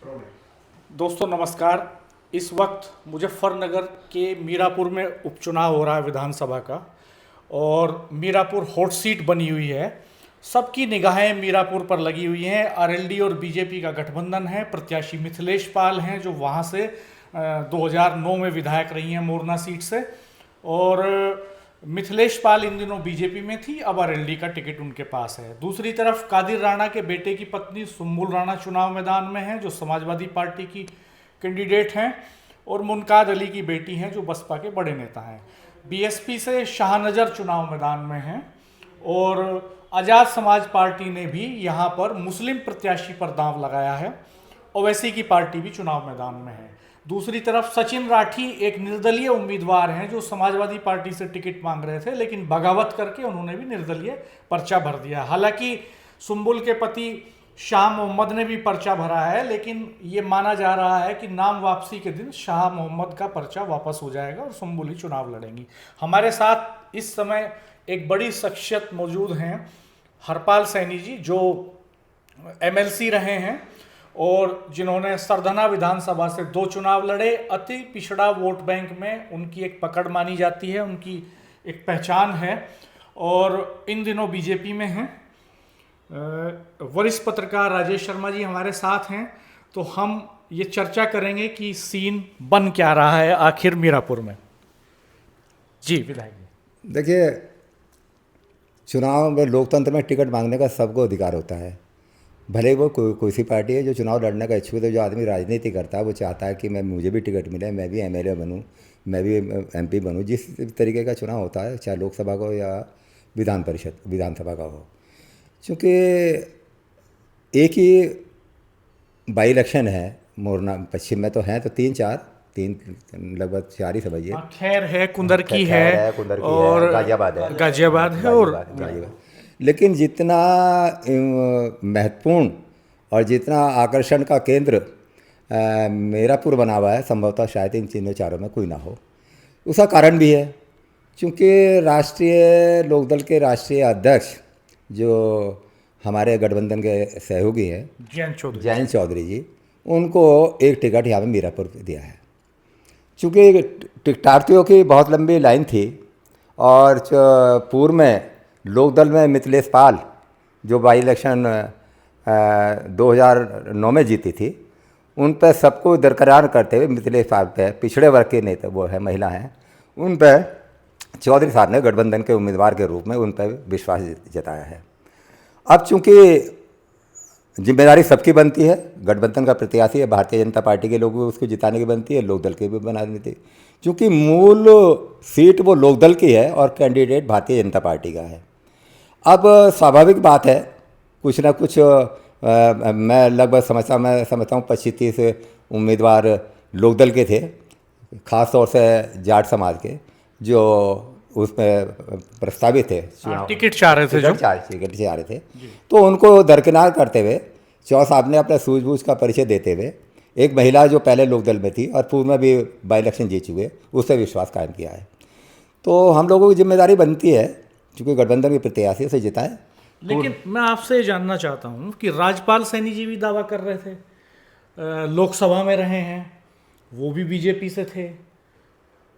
दोस्तों नमस्कार। इस वक्त मुजफ्फरनगर के मीरापुर में उपचुनाव हो रहा है विधानसभा का, और मीरापुर हॉट सीट बनी हुई है। सबकी निगाहें मीरापुर पर लगी हुई हैं। आरएलडी और बीजेपी का गठबंधन है। प्रत्याशी मिथिलेश पाल हैं जो वहाँ से 2009 में विधायक रही हैं मोरना सीट से, और मिथिलेश पाल इन दिनों बीजेपी में थी, अब आरएलडी का टिकट उनके पास है। दूसरी तरफ कादिर राणा के बेटे की पत्नी सुम्बुल राणा चुनाव मैदान में हैं जो समाजवादी पार्टी की कैंडिडेट हैं, और मुनकाद अली की बेटी हैं जो बसपा के बड़े नेता हैं। बीएसपी से शाहनजर चुनाव मैदान में हैं, और आज़ाद समाज पार्टी ने भी यहाँ पर मुस्लिम प्रत्याशी पर दांव लगाया है। ओवैसी की पार्टी भी चुनाव मैदान में है। दूसरी तरफ सचिन राठी एक निर्दलीय उम्मीदवार हैं जो समाजवादी पार्टी से टिकट मांग रहे थे, लेकिन बगावत करके उन्होंने भी निर्दलीय पर्चा भर दिया। हालांकि सुम्बुल के पति शाह मोहम्मद ने भी पर्चा भरा है, लेकिन ये माना जा रहा है कि नाम वापसी के दिन शाह मोहम्मद का पर्चा वापस हो जाएगा और सुम्बुल ही चुनाव लड़ेंगी। हमारे साथ इस समय एक बड़ी शख्सियत मौजूद हैं, हरपाल सैनी जी, जो एमएलसी रहे हैं और जिन्होंने सरधना विधानसभा से 2 चुनाव लड़े। अति पिछड़ा वोट बैंक में उनकी एक पकड़ मानी जाती है, उनकी एक पहचान है, और इन दिनों बीजेपी में हैं। वरिष्ठ पत्रकार राजेश शर्मा जी हमारे साथ हैं, तो हम ये चर्चा करेंगे कि सीन बन क्या रहा है आखिर मीरापुर में। जी विधायक जी। देखिए, चुनाव में लोकतंत्र में टिकट मांगने का सबको अधिकार होता है। भले वो कोई सी पार्टी है जो चुनाव लड़ने का इच्छुक है। जो आदमी राजनीति करता है वो चाहता है कि मुझे भी टिकट मिले, मैं भी एमएलए बनूं, मैं भी एमपी बनूं। जिस तरीके का चुनाव होता है, चाहे लोकसभा का हो या विधानसभा का हो, चूँकि एक ही बाई इलेक्शन है मोरना पश्चिम में, तो हैं तो तीन लगभग 4 ही समझिए। खैर है, कुंदर की है, और गाजियाबाद है और गाजियाबाद। लेकिन जितना महत्वपूर्ण और जितना आकर्षण का केंद्र मीरापुर बना हुआ है, संभवतः शायद इन तीनों चारों में कोई ना हो। उसका कारण भी है, क्योंकि राष्ट्रीय लोकदल के राष्ट्रीय अध्यक्ष जो हमारे गठबंधन के सहयोगी हैं जयंत चौधरी जी, उनको एक टिकट यहाँ पे मीरापुर दिया है। चूँकि टिकटार्थियों की बहुत लंबी लाइन थी, और पूर्व में लोकदल में मिथिलेश पाल जो बाई इलेक्शन 2009 में जीती थी, उन पर सबको दरकिनार करते हुए मिथिलेश पाल पे, पिछड़े वर्ग के नेता वो है, महिला हैं, उन पर चौधरी साहब ने गठबंधन के उम्मीदवार के रूप में उन पर विश्वास जताया है। अब चूँकि जिम्मेदारी सबकी बनती है, गठबंधन का प्रत्याशी है, भारतीय जनता पार्टी के लोग भी उसको जिताने की बनती है, लोकदल की भी बनानी थी। चूँकि मूल सीट वो लोकदल की है और कैंडिडेट भारतीय जनता पार्टी का है। अब स्वाभाविक बात है, कुछ ना कुछ मैं लगभग समझता हूँ 25-30 उम्मीदवार लोकदल के थे, ख़ास तौर से जाट समाज के, जो उसमें प्रस्तावित थे, टिकट चाह रहे थे। तो उनको दरकिनार करते हुए चौ साहब ने अपना सूझबूझ का परिचय देते हुए एक महिला जो पहले लोकदल में थी और पूर्व में भी बाई इलेक्शन जीत चुके, उससे विश्वास कायम किया है। तो हम लोगों की जिम्मेदारी बनती है, चूँकि गठबंधन के प्रत्याशी से जिताएं। लेकिन मैं आपसे जानना चाहता हूँ कि राजपाल सैनी जी भी दावा कर रहे थे, लोकसभा में रहे हैं, वो भी बीजेपी से थे,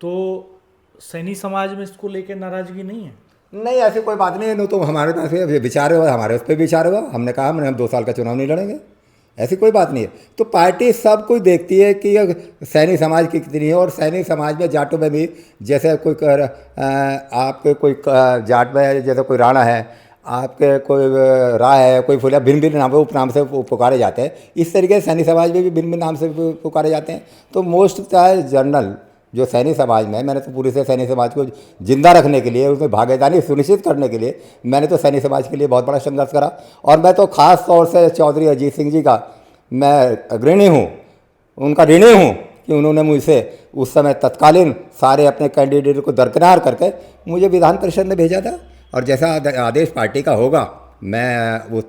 तो सैनी समाज में इसको लेकर नाराजगी नहीं है? नहीं, ऐसी कोई बात नहीं है। तो हमारे पास विचार हुआ, हमारे उस पर विचार हुआ, हमने कहा हम 2 साल का चुनाव नहीं लड़ेंगे, ऐसी कोई बात नहीं है। तो पार्टी सब कुछ देखती है कि सैनिक समाज की कितनी है, और सैनिक समाज में जाटों में भी, जैसे कोई आपके कोई जाट में जैसे कोई राणा है, आपके कोई राय है, कोई फुलिया, भिन्न भिन्न नाम उपनाम से पुकारे जाते हैं। इस तरीके से सैनिक समाज में भी भिन्न भिन्न नाम से पुकारे जाते हैं। तो मोस्ट चाहे जनरल जो सैनिक समाज में है, मैंने तो पूरे से सैनिक समाज को जिंदा रखने के लिए, उसमें भागीदारी सुनिश्चित करने के लिए मैंने तो सैनिक समाज के लिए बहुत बड़ा संघर्ष करा। और मैं तो ख़ास तौर से चौधरी अजीत सिंह जी का मैं अग्रणी हूँ, उनका ऋणी हूँ कि उन्होंने मुझसे उस समय तत्कालीन सारे अपने कैंडिडेट को दरकिनार करके मुझे विधान परिषद में भेजा था। और जैसा आदेश पार्टी का होगा, मैं वो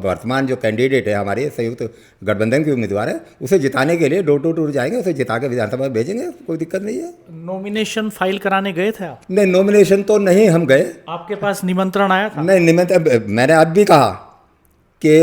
वर्तमान जो कैंडिडेट है हमारे संयुक्त गठबंधन के उम्मीदवार है, उसे जिताने के लिए डोर टू डोर जाएंगे, उसे जिता के विधानसभा में भेजेंगे, कोई दिक्कत नहीं है। नॉमिनेशन फाइल कराने गए थे आप? नहीं, नॉमिनेशन तो नहीं हम गए। आपके पास निमंत्रण आया था? नहीं, निमंत्रण मैंने अब भी कहा कि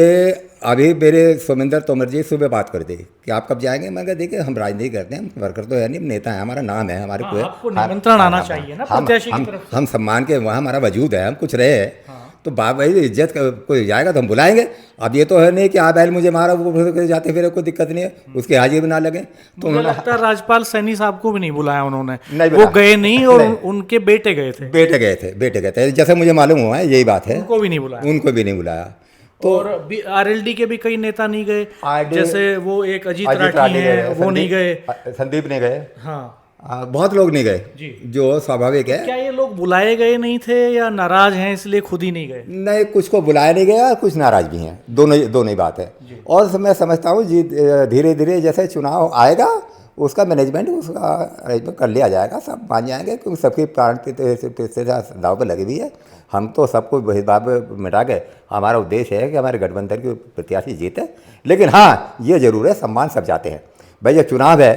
अभी मेरे सोमेंद्र तोमर जी सुबह बात कर दी कि आप कब जाएंगे। मैं कहा देखिए हम राजनीति करते हैं, हम वर्कर तो है नहीं, हम नेता हैं, हमारा नाम है, हमारे हाँ, आपको निमंत्रण आना चाहिए ना प्रत्याशी की तरफ से। हम सम्मान के वहाँ हमारा वजूद है, हम कुछ रहे हैं। हाँ। तो बाप भाई इज्जत कोई जाएगा तो हम बुलाएंगे। अब ये तो है नहीं कि आप बैल मुझे मारा वो जाते फिर कोई दिक्कत नहीं है, उसकी हाजिर भी ना लगे। तो मुझे लगता है राजपाल सैनी साहब को भी नहीं बुलाया उन्होंने, नहीं वो बुलाया। गए नहीं और नहीं। उनके बेटे गए थे, बेटे गए थे जैसे मुझे मालूम हुआ है, यही बात है। उनको भी नहीं बुलाया। उनको भी नहीं बुलाया। तो और आरएलडी के भी कई नेता नहीं गए, जैसे वो एक अजीत राठी हैं, वो नहीं गए, संदीप नहीं गए। हाँ बहुत लोग नहीं गए जी। जो स्वाभाविक है। क्या ये लोग बुलाए गए नहीं थे या नाराज हैं इसलिए खुद ही नहीं गए? नहीं, कुछ को बुलाया नहीं गया, कुछ नाराज भी हैं, दोनों ही बात है। और मैं समझता हूँ जी धीरे धीरे जैसे चुनाव आएगा उसका मैनेजमेंट, उसका अरेंजमेंट कर लिया जाएगा, सब मान जाएंगे, क्योंकि सबकी प्राण प्रतिष्ठा दाव पर लगी हुई है। हम तो सबको भेदभाव मिटा के हमारा उद्देश्य है कि हमारे गठबंधन की प्रत्याशी जीते। लेकिन हाँ, ये जरूर है सम्मान सब जाते हैं भाई। ये चुनाव है,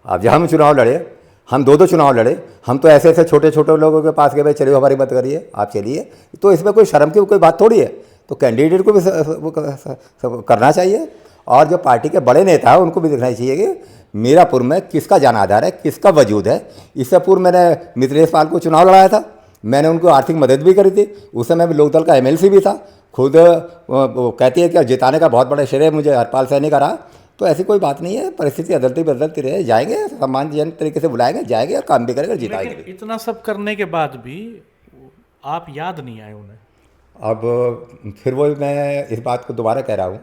अब जब हम चुनाव लड़े, हम दो चुनाव लड़े, हम तो ऐसे ऐसे छोटे छोटे लोगों के पास गए, भाई चलिए हमारी मत करिए, आप चलिए। तो इसमें कोई शर्म की कोई बात थोड़ी है। तो कैंडिडेट को भी करना चाहिए, और जो पार्टी के बड़े नेता हैं उनको भी देखना चाहिए कि मीरापुर में किसका जान आधार है, किसका वजूद है। इससे पूर्व मैंने मिथिलेश पाल को चुनाव लड़ाया था, मैंने उनको आर्थिक मदद भी करी थी। उस समय मैं लोकदल का एमएलसी भी था। खुद वो कहती है कि जिताने का बहुत बड़ा श्रेय मुझे हरपाल सैनी का रहा। तो ऐसी कोई बात नहीं है, परिस्थिति बदलती रहे, जाएंगे सम्मानजनक तरीके से बुलाएंगे, जाएंगे और काम भी करेंगे, जिताएंगे भी। इतना सब करने के बाद भी आप याद नहीं आए उन्हें? अब फिर वही मैं इस बात को दोबारा कह रहा हूँ,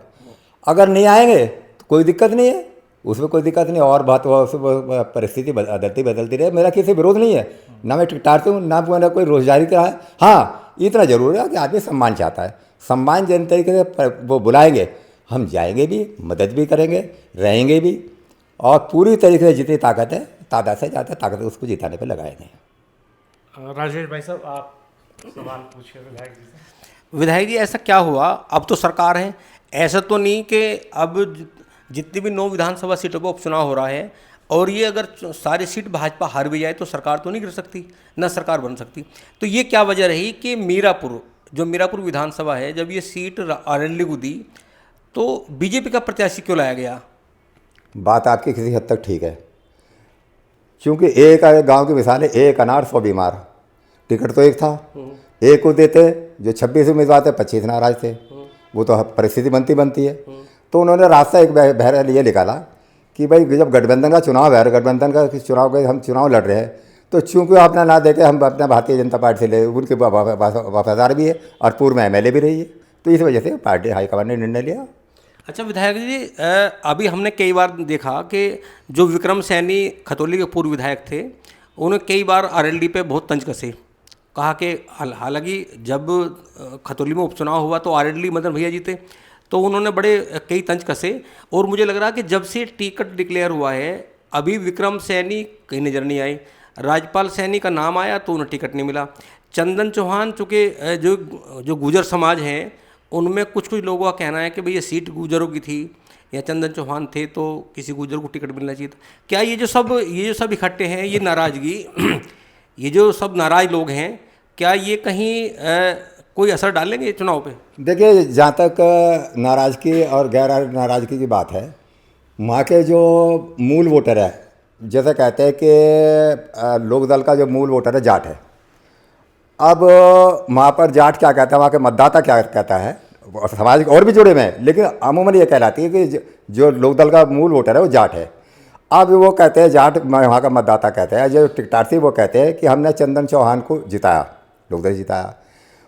अगर नहीं आएंगे तो कोई दिक्कत नहीं है, उसमें कोई दिक्कत नहीं। और बात परिस्थिति बदलती रहे, मेरा किसी विरोध नहीं है, ना मैं टिकटारती हूँ, ना मेरा कोई रोजगारी का है। हाँ, इतना जरूर है कि आदमी सम्मान चाहता है, सम्मान जन तरीके से वो बुलाएंगे, हम जाएंगे भी, मदद भी करेंगे, रहेंगे भी, और पूरी तरीके से जितनी ताकत है, तादाद से ज़्यादा ताकत उसको जिताने पर लगाएंगे। राजेश भाई साहब, आप सवाल पूछिए विधायक जी से। विधायक जी, ऐसा क्या हुआ, अब तो सरकार है, ऐसा तो नहीं कि अब जितनी भी 9 विधानसभा सीटों पर उपचुनाव हो रहा है और ये अगर सारी सीट भाजपा हार भी जाए तो सरकार तो नहीं गिर सकती, ना सरकार बन सकती। तो ये क्या वजह रही कि मीरापुर विधानसभा है, जब ये सीट आरएलडी को दी तो बीजेपी का प्रत्याशी क्यों लाया गया? बात आपकी किसी हद तक ठीक है, क्योंकि एक गांव की मिसाल है, एक अनार 100 बीमार। टिकट तो एक था, एक को देते, जो 26 उम्मीदवार थे 25 नाराज थे। वो तो परिस्थिति बनती है। तो उन्होंने रास्ता एक बहर ये निकाला कि भाई जब गठबंधन का चुनाव है, गठबंधन का चुनाव के हम चुनाव लड़ रहे हैं, तो चूँकि अपना ना देके हम अपना भारतीय जनता पार्टी से ले, उनके वफादार भी है और पूर्व में एमएलए भी रही है। तो इस वजह से पार्टी हाईकमान ने निर्णय लिया। अच्छा विधायक जी, अभी हमने कई बार देखा कि जो विक्रम सैनी खतौली के पूर्व विधायक थे, उन्होंने कई बार आरएलडी पे बहुत तंज कसे, कहा कि हालांकि जब खतौली में उपचुनाव हुआ तो आरएलडी मदन भैया जीते, तो उन्होंने बड़े कई तंज कसे। और मुझे लग रहा कि जब से टिकट डिक्लेयर हुआ है, अभी विक्रम सैनी कहीं नज़र नहीं आए, राजपाल सैनी का नाम आया तो उन्हें टिकट नहीं मिला। चंदन चौहान, चूँकि जो गुजर समाज हैं, उनमें कुछ लोगों का कहना है कि भाई ये सीट गुजरों की थी या चंदन चौहान थे तो किसी गुजर को टिकट मिलना चाहिए था। क्या ये जो सब इकट्ठे हैं, ये नाराज़गी ये जो सब नाराज़ लोग हैं, क्या ये कहीं कोई असर डालेंगे चुनाव पे? देखिए, जहाँ तक नाराज़गी और गैर नाराज़गी की बात है, वहाँ के जो मूल वोटर है, जैसे कहते हैं कि लोकदल का जो मूल वोटर है जाट है। अब वहाँ पर जाट क्या कहता है, वहाँ के मतदाता क्या कहता है, समाज और भी जुड़े हुए हैं, लेकिन अमूमन ये कहलाती है कि जो लोकदल का मूल वोटर है वो जाट है। अब वो कहते हैं, जाट वहाँ का मतदाता कहते हैं, जो टिकटार्थी वो कहते हैं कि हमने चंदन चौहान को जिताया, लोकदल जिताया,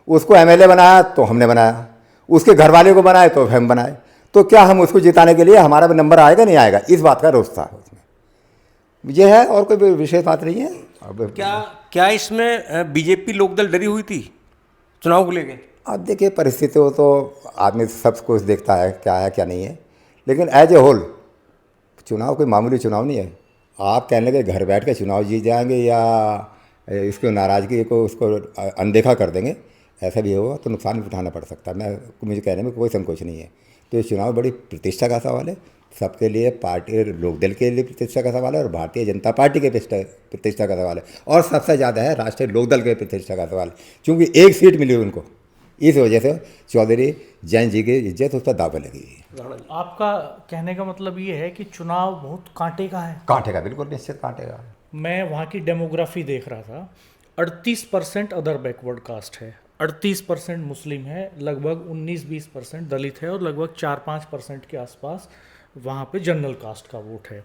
उसको एमएलए बनाया तो हमने बनाया, उसके घर वाले को बनाए तो हम बनाए, तो क्या हम उसको जिताने के लिए हमारा भी नंबर आएगा नहीं आएगा, इस बात का रोष था उसमें। ये है, और कोई विशेष बात नहीं है। अब क्या इसमें बीजेपी लोकदल डरी हुई थी चुनाव को लेके? अब देखिए, परिस्थिति हो तो आदमी सब कुछ देखता है क्या नहीं है, लेकिन एज ए होल चुनाव कोई मामूली चुनाव नहीं है। आप कहने लगे घर बैठ के चुनाव जीत जाएंगे या इसको नाराज़गी को उसको अनदेखा कर देंगे, ऐसा भी होगा तो नुकसान भी उठाना पड़ सकता है। मुझे कहने में कोई संकोच नहीं है। तो ये चुनाव बड़ी प्रतिष्ठा का सवाल है सबके लिए, पार्टी लोकदल के लिए प्रतिष्ठा का सवाल है और भारतीय जनता पार्टी के प्रतिष्ठा का सवाल है, और सबसे ज़्यादा है राष्ट्रीय लोकदल के प्रतिष्ठा का सवाल, क्योंकि एक सीट मिली उनको, इस वजह से चौधरी जैन जी की इज्जत उस पर दाव पे लगी। आपका कहने का मतलब ये है कि चुनाव बहुत कांटे का है। काटेगा, बिल्कुल निश्चित काटेगा। मैं वहाँ की डेमोग्राफी देख रहा था, 38% अदर बैकवर्ड कास्ट है, 38% मुस्लिम है, लगभग 19-20% दलित है और लगभग 4-5% के आसपास वहाँ पे जनरल कास्ट का वोट है।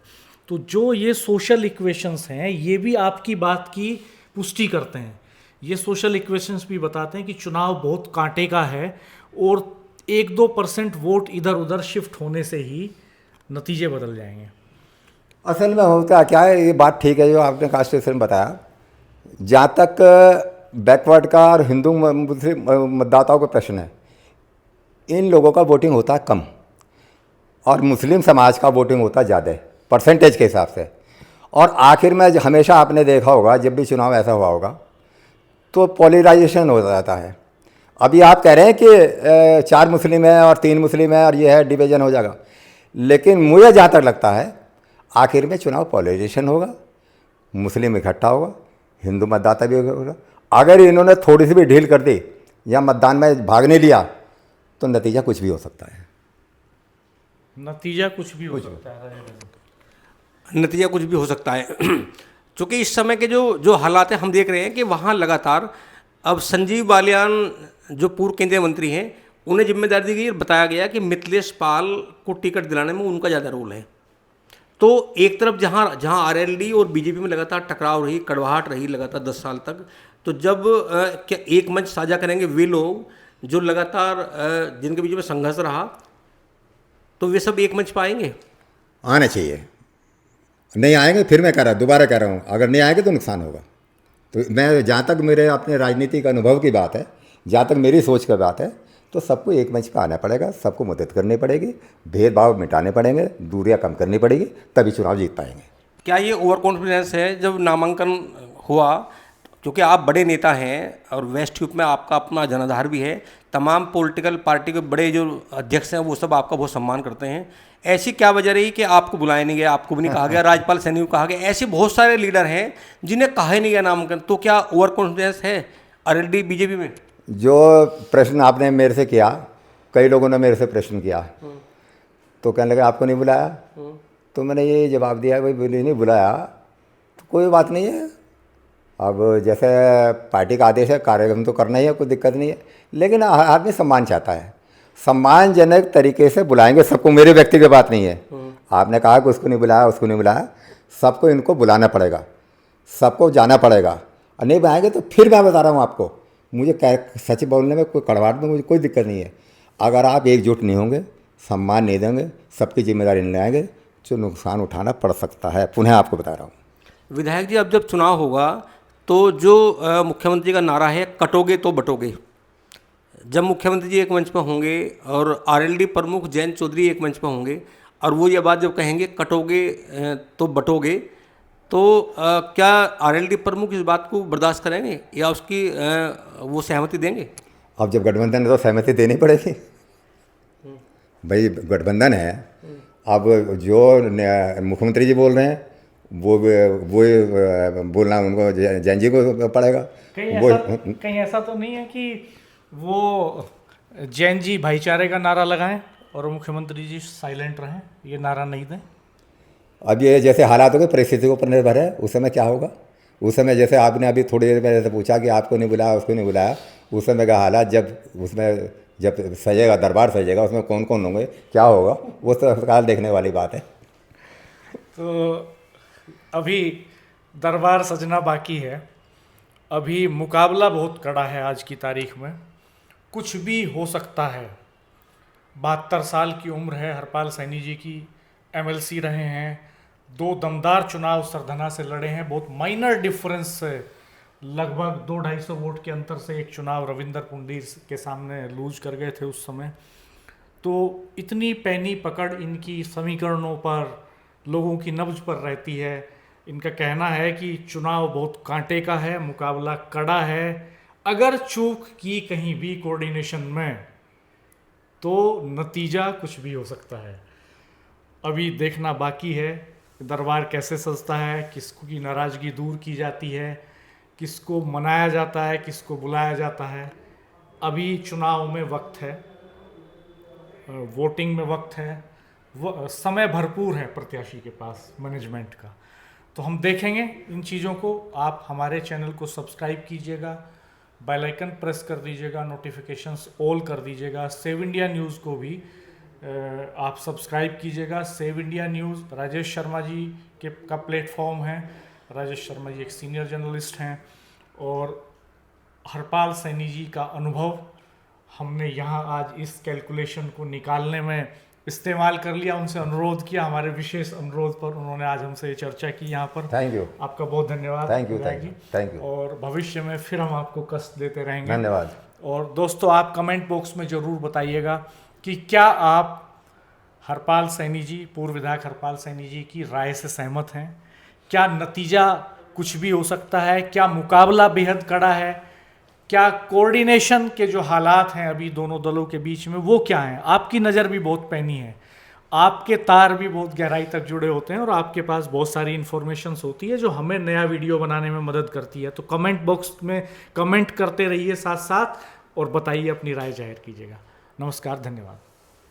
तो जो ये सोशल इक्वेशंस हैं ये भी आपकी बात की पुष्टि करते हैं। ये सोशल इक्वेशंस भी बताते हैं कि चुनाव बहुत कांटे का है और 1-2% वोट इधर उधर शिफ्ट होने से ही नतीजे बदल जाएंगे। असल में होता क्या है, ये बात ठीक है जो आपने कांस्टिट्यूशन बताया। जहाँ तक बैकवर्ड का और हिंदू मुस्लिम मतदाताओं का प्रश्न है, इन लोगों का वोटिंग होता है कम और मुस्लिम समाज का वोटिंग होता है ज़्यादा परसेंटेज के हिसाब से। और आखिर में हमेशा आपने देखा होगा जब भी चुनाव ऐसा हुआ होगा तो पोलराइजेशन हो जाता है। अभी आप कह रहे हैं कि 4 मुस्लिम है और 3 मुस्लिम है और ये है, डिवीजन हो जाएगा, लेकिन मुझे जहाँ तक लगता है आखिर में चुनाव पोलराइजेशन होगा, मुस्लिम इकट्ठा होगा, हिंदू मतदाता भी होगा। अगर इन्होंने थोड़ी सी भी ढील कर दी या मतदान में भाग नहीं लिया तो नतीजा कुछ भी हो सकता है। नतीजा कुछ भी हो सकता है। नतीजा कुछ भी हो सकता है। चूँकि इस समय के जो हालात हैं हम देख रहे हैं कि वहाँ लगातार अब संजीव बालियान जो पूर्व केंद्रीय मंत्री हैं उन्हें जिम्मेदारी दी गई और बताया गया कि मिथिलेश पाल को टिकट दिलाने में उनका ज़्यादा रोल है। तो एक तरफ जहाँ आरएलडी और बीजेपी में लगातार टकराव रही, कड़वाहट रही लगातार 10 साल तक, तो जब क्या एक मंच साझा करेंगे वे लोग जो लगातार जिनके बीच में संघर्ष रहा, तो वे सब एक मंच पाएंगे? आना चाहिए। नहीं आएंगे, फिर मैं दोबारा कह रहा हूँ, अगर नहीं आएंगे तो नुकसान होगा। तो मैं जहाँ तक मेरे अपने राजनीतिक अनुभव की बात है, जहाँ तक मेरी सोच की बात है, तो सबको एक मंच पर आना पड़ेगा, सबको मदद करनी पड़ेगी, भेदभाव मिटाने पड़ेंगे, दूरियां कम करनी पड़ेगी, तभी चुनाव जीत पाएंगे। क्या ये ओवर कॉन्फिडेंस है? जब नामांकन हुआ, क्योंकि आप बड़े नेता हैं और वेस्ट यूप में आपका अपना जनाधार भी है, तमाम पॉलिटिकल पार्टी के बड़े जो अध्यक्ष हैं वो सब आपका बहुत सम्मान करते हैं, ऐसी क्या वजह रही कि आपको बुलाया नहीं गया, आपको भी नहीं कहा गया, राज्यपाल सैनी को कहा गया, ऐसे बहुत सारे लीडर हैं जिन्हें कहा ही नहीं गया नामांकन? तो क्या ओवर कॉन्फिडेंस है आरएलडी बीजेपी में? जो प्रश्न आपने मेरे से किया, कई लोगों ने मेरे से प्रश्न किया तो कहने लगे आपको नहीं बुलाया, तो मैंने ये जवाब दिया भाई नहीं बुलाया तो कोई बात नहीं है। अब जैसे पार्टी का आदेश है, कार्यक्रम तो करना ही है, कोई दिक्कत नहीं है, लेकिन आदमी सम्मान चाहता है, सम्मानजनक तरीके से बुलाएंगे सबको, मेरे व्यक्ति की बात नहीं है। आपने कहा कि उसको नहीं बुलाया, उसको नहीं बुलाया, सबको इनको बुलाना पड़ेगा, सबको जाना पड़ेगा। और नहीं बुलाएंगे तो फिर मैं बता रहा हूँ आपको, मुझे सच बोलने में कोई कड़वाहट में मुझे कोई दिक्कत नहीं है। अगर आप एकजुट नहीं होंगे, सम्मान नहीं देंगे, सबकी जिम्मेदारी नहीं लाएंगे, तो नुकसान उठाना पड़ सकता है। पुनः आपको बता रहा हूँ। विधायक जी, अब जब चुनाव होगा तो जो मुख्यमंत्री का नारा है कटोगे तो बटोगे, जब मुख्यमंत्री जी एक मंच पर होंगे और आरएलडी प्रमुख जयंत चौधरी एक मंच पर होंगे और वो ये बात जब कहेंगे कटोगे तो बटोगे, तो क्या आरएलडी प्रमुख इस बात को बर्दाश्त करेंगे या उसकी वो सहमति देंगे? अब जब गठबंधन है तो सहमति देनी पड़ेगी भाई, गठबंधन है। अब जो मुख्यमंत्री जी बोल रहे हैं वो बोलना उनको जैन जी को पड़ेगा। कहीं ऐसा तो नहीं है कि वो जैन जी भाईचारे का नारा लगाएं और मुख्यमंत्री जी साइलेंट रहें, ये नारा नहीं दें? अब ये जैसे हालातों की परिस्थिति के ऊपर निर्भर है, उस समय क्या होगा। उस समय जैसे आपने अभी थोड़ी देर पहले से पूछा कि आपको नहीं बुलाया, उसको नहीं बुलाया, उस समय का हालात जब सजेगा, दरबार सजेगा, उसमें कौन कौन होंगे, क्या होगा, वो सरकार देखने वाली बात है। तो अभी दरबार सजना बाकी है, अभी मुकाबला बहुत कड़ा है। आज की तारीख में कुछ भी हो सकता है। 72 साल की उम्र है हरपाल सैनी जी की, एमएलसी रहे हैं, 2 दमदार चुनाव सरधना से लड़े हैं, बहुत माइनर डिफरेंस से, लगभग 200-250 वोट के अंतर से एक चुनाव रविंदर पुंडीर के सामने लूज कर गए थे उस समय। तो इतनी पैनी पकड़ इनकी समीकरणों पर, लोगों की नब्ज पर रहती है। इनका कहना है कि चुनाव बहुत कांटे का है, मुकाबला कड़ा है, अगर चूक की कहीं भी कोऑर्डिनेशन में तो नतीजा कुछ भी हो सकता है। अभी देखना बाकी है दरबार कैसे सजता है, किसकी नाराज़गी दूर की जाती है, किसको मनाया जाता है, किसको बुलाया जाता है। अभी चुनाव में वक्त है, वोटिंग में वक्त है, वो समय भरपूर है प्रत्याशी के पास, मैनेजमेंट का। तो हम देखेंगे इन चीज़ों को। आप हमारे चैनल को सब्सक्राइब कीजिएगा, बेल आइकन प्रेस कर दीजिएगा, नोटिफिकेशंस ऑल कर दीजिएगा। सेव इंडिया न्यूज़ को भी आप सब्सक्राइब कीजिएगा। Save India news Rajesh Sharma ji का प्लेटफॉर्म है। राजेश शर्मा जी एक सीनियर जर्नलिस्ट हैं और हरपाल सैनी जी का अनुभव हमने यहाँ आज इस कैलकुलेशन को निकालने में इस्तेमाल कर लिया। उनसे अनुरोध किया, हमारे विशेष अनुरोध पर उन्होंने आज हमसे ये चर्चा की यहाँ पर। Thank you. आपका बहुत धन्यवाद। थैंक यू, विधायक थैंक यू, जी। Thank you. और भविष्य में फिर हम आपको कष्ट देते रहेंगे। धन्यवाद। और दोस्तों, आप कमेंट बॉक्स में ज़रूर बताइएगा कि क्या आप हरपाल सैनी जी, पूर्व विधायक हरपाल सैनी जी की राय से सहमत हैं? क्या नतीजा कुछ भी हो सकता है? क्या मुकाबला बेहद कड़ा है? क्या कोऑर्डिनेशन के जो हालात हैं अभी दोनों दलों के बीच में वो क्या हैं? आपकी नज़र भी बहुत पैनी है, आपके तार भी बहुत गहराई तक जुड़े होते हैं और आपके पास बहुत सारी इन्फॉर्मेशंस होती है जो हमें नया वीडियो बनाने में मदद करती है। तो कमेंट बॉक्स में कमेंट करते रहिए साथ साथ और बताइए, अपनी राय जाहिर कीजिएगा। नमस्कार, धन्यवाद।